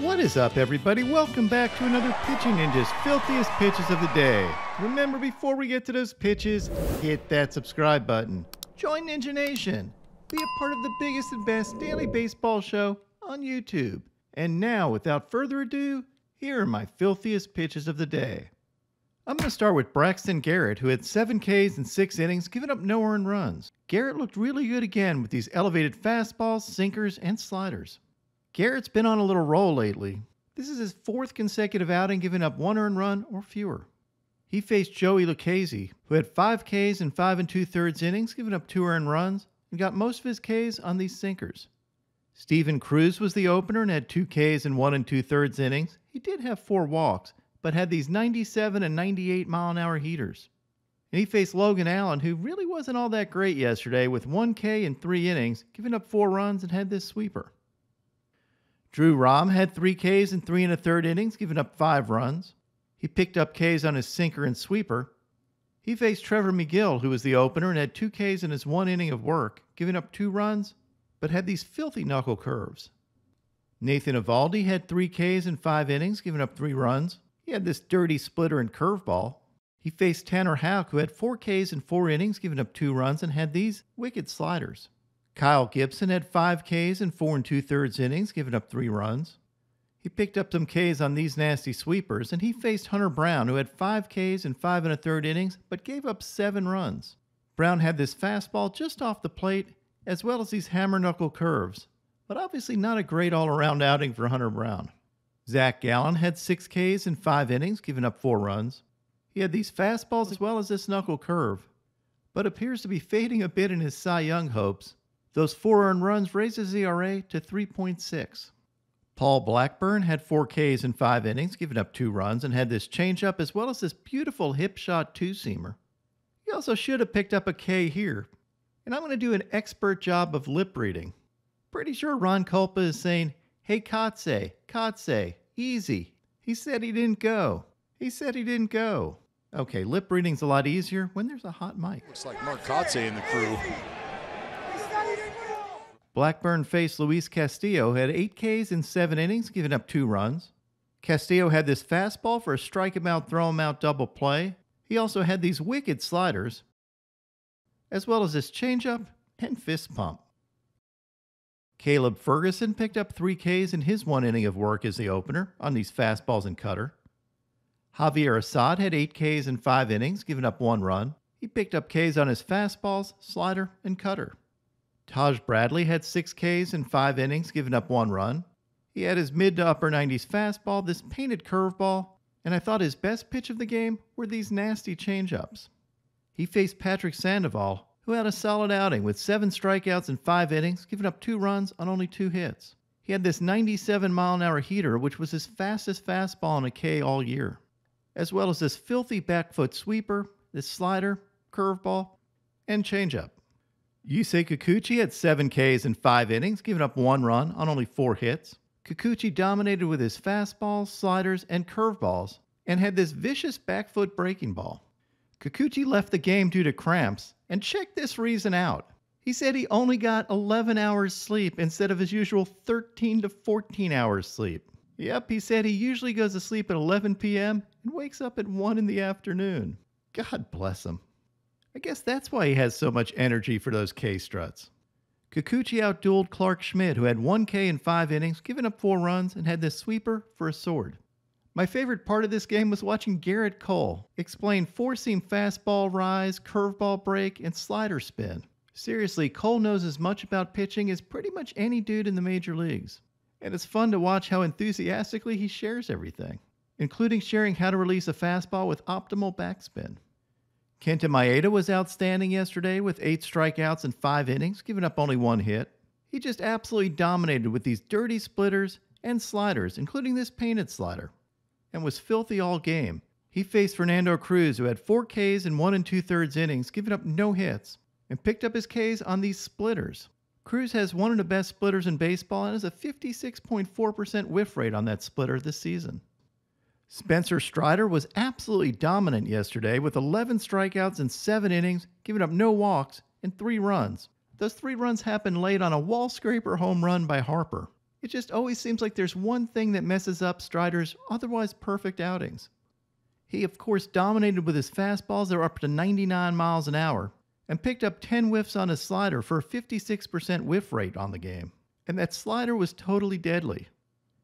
What is up, everybody? Welcome back to another Pitching Ninja's Filthiest Pitches of the Day. Remember, before we get to those pitches, hit that subscribe button. Join Ninja Nation. Be a part of the biggest and best daily baseball show on YouTube. And now, without further ado, here are my Filthiest Pitches of the Day. I'm going to start with Braxton Garrett, who had 7 Ks in 6 innings, giving up no earned runs. Garrett looked really good again with these elevated fastballs, sinkers, and sliders. Garrett's been on a little roll lately. This is his 4th consecutive outing giving up 1 earned run or fewer. He faced Joey Lucchesi, who had 5 Ks in 5 2/3 innings, giving up 2 earned runs, and got most of his Ks on these sinkers. Steven Cruz was the opener and had 2 Ks in 1 2/3 innings. He did have 4 walks, but had these 97 and 98 mile-an-hour heaters. And he faced Logan Allen, who really wasn't all that great yesterday, with 1 K in 3 innings, giving up 4 runs and had this sweeper. Drew Rom had 3 Ks in 3 1/3 innings, giving up 5 runs. He picked up Ks on his sinker and sweeper. He faced Trevor McGill, who was the opener, and had 2 Ks in his 1 inning of work, giving up 2 runs, but had these filthy knuckle curves. Nathan Eovaldi had 3 Ks in 5 innings, giving up 3 runs. He had this dirty splitter and curveball. He faced Tanner Houck, who had 4 Ks in 4 innings, giving up 2 runs, and had these wicked sliders. Kyle Gibson had 5 Ks in 4 2/3 innings, giving up 3 runs. He picked up some Ks on these nasty sweepers, and he faced Hunter Brown, who had 5 Ks in 5 1/3 innings, but gave up 7 runs. Brown had this fastball just off the plate, as well as these hammer knuckle curves, but obviously not a great all-around outing for Hunter Brown. Zach Gallen had 6 Ks in 5 innings, giving up 4 runs. He had these fastballs as well as this knuckle curve, but appears to be fading a bit in his Cy Young hopes. Those 4 earned runs raised his ERA to 3.6. Paul Blackburn had 4 Ks in 5 innings, giving up 2 runs, and had this changeup as well as this beautiful hip shot 2-seamer. He also should have picked up a K here. And I'm going to do an expert job of lip reading. Pretty sure Ron Culpa is saying, "Hey Kotze, easy. He said he didn't go. He said he didn't go." Okay, lip reading's a lot easier when there's a hot mic. Looks like Mark Kotze in the crew. Blackburn faced Luis Castillo, who had 8 Ks in 7 innings, giving up 2 runs. Castillo had this fastball for a strike him out, throw him out double play. He also had these wicked sliders, as well as this changeup and fist pump. Caleb Ferguson picked up 3 Ks in his 1 inning of work as the opener on these fastballs and cutter. Javier Assad had 8 Ks in 5 innings, giving up 1 run. He picked up Ks on his fastballs, slider, and cutter. Taj Bradley had 6 Ks in 5 innings, giving up 1 run. He had his mid to upper 90s fastball, this painted curveball, and I thought his best pitch of the game were these nasty changeups. He faced Patrick Sandoval, who had a solid outing with 7 strikeouts in 5 innings, giving up 2 runs on only 2 hits. He had this 97 mile-an-hour heater, which was his fastest fastball on a K all year, as well as this filthy back foot sweeper, this slider, curveball, and changeup. Yusei Kikuchi had 7 Ks in 5 innings, giving up 1 run on only 4 hits. Kikuchi dominated with his fastballs, sliders, and curveballs, and had this vicious back foot breaking ball. Kikuchi left the game due to cramps, and check this reason out. He said he only got 11 hours sleep instead of his usual 13 to 14 hours sleep. Yep, he said he usually goes to sleep at 11 p.m. and wakes up at 1 in the afternoon. God bless him. I guess that's why he has so much energy for those K-struts. Kikuchi outdueled Clark Schmidt, who had 1 K in 5 innings, giving up 4 runs, and had this sweeper for a sword. My favorite part of this game was watching Garrett Cole explain 4-seam fastball rise, curveball break, and slider spin. Seriously, Cole knows as much about pitching as pretty much any dude in the major leagues. And it's fun to watch how enthusiastically he shares everything, including sharing how to release a fastball with optimal backspin. Kenta Maeda was outstanding yesterday with 8 strikeouts in 5 innings, giving up only 1 hit. He just absolutely dominated with these dirty splitters and sliders, including this painted slider, and was filthy all game. He faced Fernando Cruz, who had 4 Ks in 1 2/3 innings, giving up no hits, and picked up his Ks on these splitters. Cruz has one of the best splitters in baseball and has a 56.4% whiff rate on that splitter this season. Spencer Strider was absolutely dominant yesterday with 11 strikeouts in 7 innings, giving up no walks and 3 runs. Those 3 runs happened late on a wall scraper home run by Harper. It just always seems like there's one thing that messes up Strider's otherwise perfect outings. He, of course, dominated with his fastballs that were up to 99 miles an hour and picked up 10 whiffs on his slider for a 56% whiff rate on the game. And that slider was totally deadly.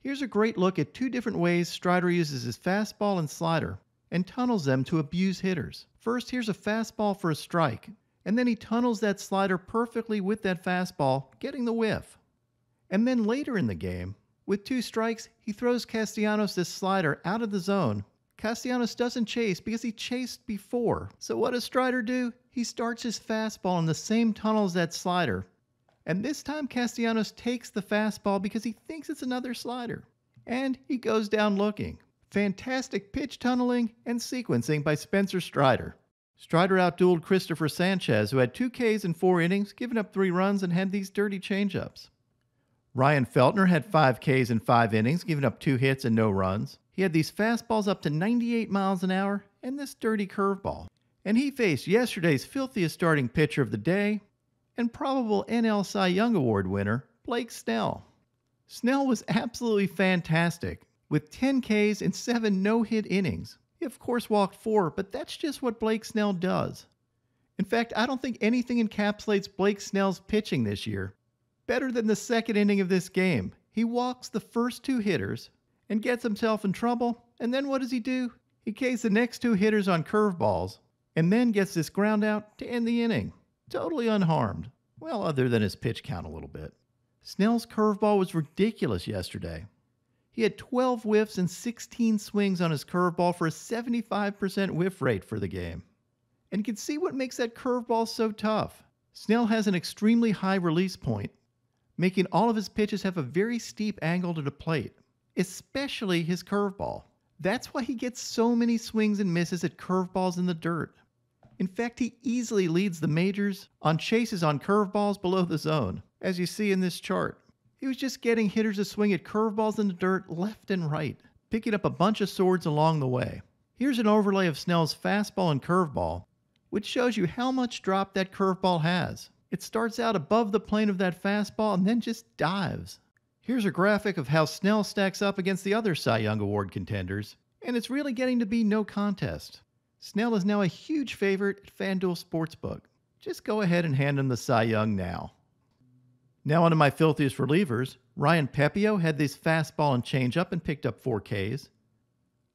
Here's a great look at two different ways Strider uses his fastball and slider and tunnels them to abuse hitters. First, here's a fastball for a strike, and then he tunnels that slider perfectly with that fastball, getting the whiff. And then later in the game, with 2 strikes, he throws Castellanos this slider out of the zone. Castellanos doesn't chase because he chased before. So what does Strider do? He starts his fastball in the same tunnel as that slider. And this time Castellanos takes the fastball because he thinks it's another slider. And he goes down looking. Fantastic pitch tunneling and sequencing by Spencer Strider. Strider outdueled Christopher Sanchez, who had 2 Ks in 4 innings, given up 3 runs, and had these dirty changeups. Ryan Feltner had 5 Ks in 5 innings, giving up 2 hits and no runs. He had these fastballs up to 98 miles an hour and this dirty curveball. And he faced yesterday's filthiest starting pitcher of the day and probable NL Cy Young Award winner, Blake Snell. Snell was absolutely fantastic, with 10 Ks in 7 no-hit innings. He of course walked 4, but that's just what Blake Snell does. In fact, I don't think anything encapsulates Blake Snell's pitching this year better than the second inning of this game. He walks the first 2 hitters and gets himself in trouble, and then what does he do? He Ks the next 2 hitters on curveballs, and then gets this ground out to end the inning. Totally unharmed. Well, other than his pitch count a little bit. Snell's curveball was ridiculous yesterday. He had 12 whiffs and 16 swings on his curveball for a 75% whiff rate for the game. And you can see what makes that curveball so tough. Snell has an extremely high release point, making all of his pitches have a very steep angle to the plate, especially his curveball. That's why he gets so many swings and misses at curveballs in the dirt. In fact, he easily leads the majors on chases on curveballs below the zone, as you see in this chart. He was just getting hitters to swing at curveballs in the dirt left and right, picking up a bunch of swords along the way. Here's an overlay of Snell's fastball and curveball, which shows you how much drop that curveball has. It starts out above the plane of that fastball and then just dives. Here's a graphic of how Snell stacks up against the other Cy Young Award contenders, and it's really getting to be no contest. Snell is now a huge favorite at FanDuel Sportsbook. Just go ahead and hand him the Cy Young now. Now onto my filthiest relievers. Ryan Pepio had this fastball and changeup and picked up 4 Ks.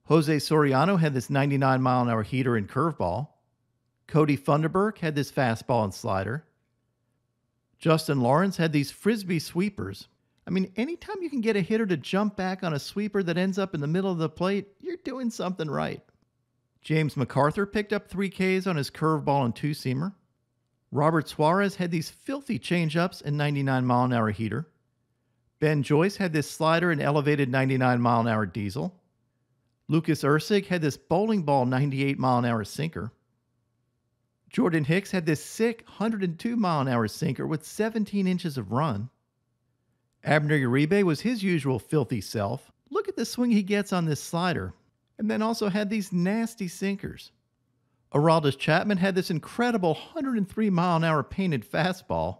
Jose Soriano had this 99-mile-an-hour heater and curveball. Cody Funderburk had this fastball and slider. Justin Lawrence had these frisbee sweepers. I mean, anytime you can get a hitter to jump back on a sweeper that ends up in the middle of the plate, you're doing something right. James MacArthur picked up 3 Ks on his curveball and 2-seamer. Robert Suarez had these filthy changeups and 99-mile-an-hour heater. Ben Joyce had this slider and elevated 99-mile-an-hour diesel. Lucas Ursig had this bowling ball 98-mile-an-hour sinker. Jordan Hicks had this sick 102-mile-an-hour sinker with 17 inches of run. Abner Uribe was his usual filthy self. Look at the swing he gets on this slider. And then also had these nasty sinkers. Aroldis Chapman had this incredible 103-mile-an-hour painted fastball.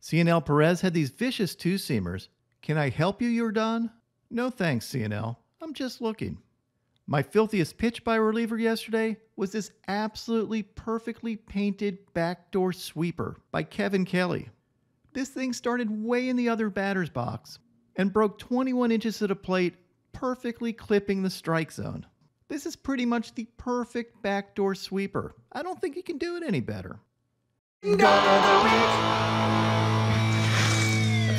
Cionel Perez had these vicious 2-seamers. Can I help you, Yordan? No thanks, Cionel. I'm just looking. My filthiest pitch by a reliever yesterday was this absolutely perfectly painted backdoor sweeper by Kevin Kelly. This thing started way in the other batter's box and broke 21 inches to the plate, perfectly clipping the strike zone. This is pretty much the perfect backdoor sweeper. I don't think you can do it any better. That's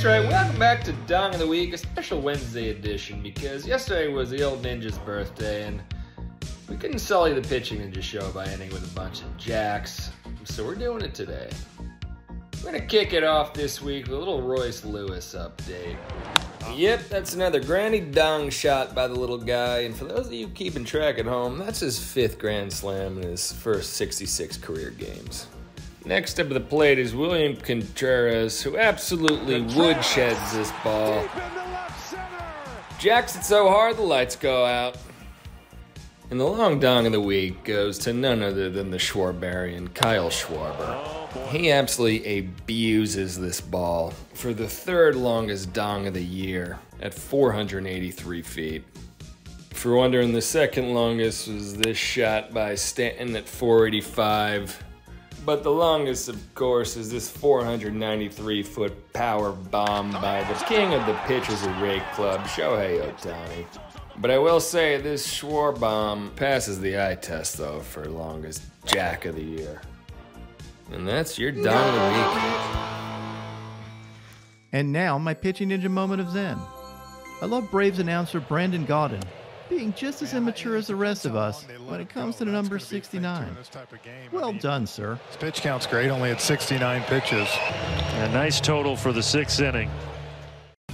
right, welcome back to Dong of the Week, a special Wednesday edition, because yesterday was the old ninja's birthday, and we couldn't sully the Pitching Ninja show by ending with a bunch of jacks, so we're doing it today. We're going to kick it off this week with a little Royce Lewis update. Yep, that's another granny dong shot by the little guy, and for those of you keeping track at home, that's his 5th Grand Slam in his first 66 career games. Next up to the plate is William Contreras, who absolutely woodsheds this ball. Jacks it so hard the lights go out. And the long dong of the week goes to none other than the Schwarbarian Kyle Schwarber. He absolutely abuses this ball for the third longest dong of the year at 483 feet. If you're wondering, the second longest was this shot by Stanton at 485. But the longest, of course, is this 493-foot power bomb by the king of the pitchers at Rake Club, Shohei Ohtani. But I will say this Schwar bomb passes the eye test, though, for longest jack of the year. And that's your dong of the week. And now, my pitching ninja moment of zen. I love Braves announcer Brandon Gaudin being just as immature as the rest of us when it comes to the number 69. Well done, sir. His pitch count's great, only at 69 pitches. A nice total for the 6th inning.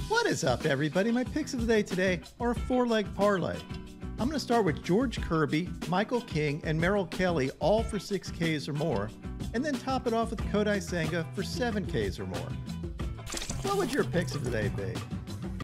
What is up, everybody? My picks of the day today are a 4-leg parlay. I'm going to start with George Kirby, Michael King, and Merrill Kelly, all for 6 Ks or more, and then top it off with Kodai Senga for 7 Ks or more. What would your picks of the day be?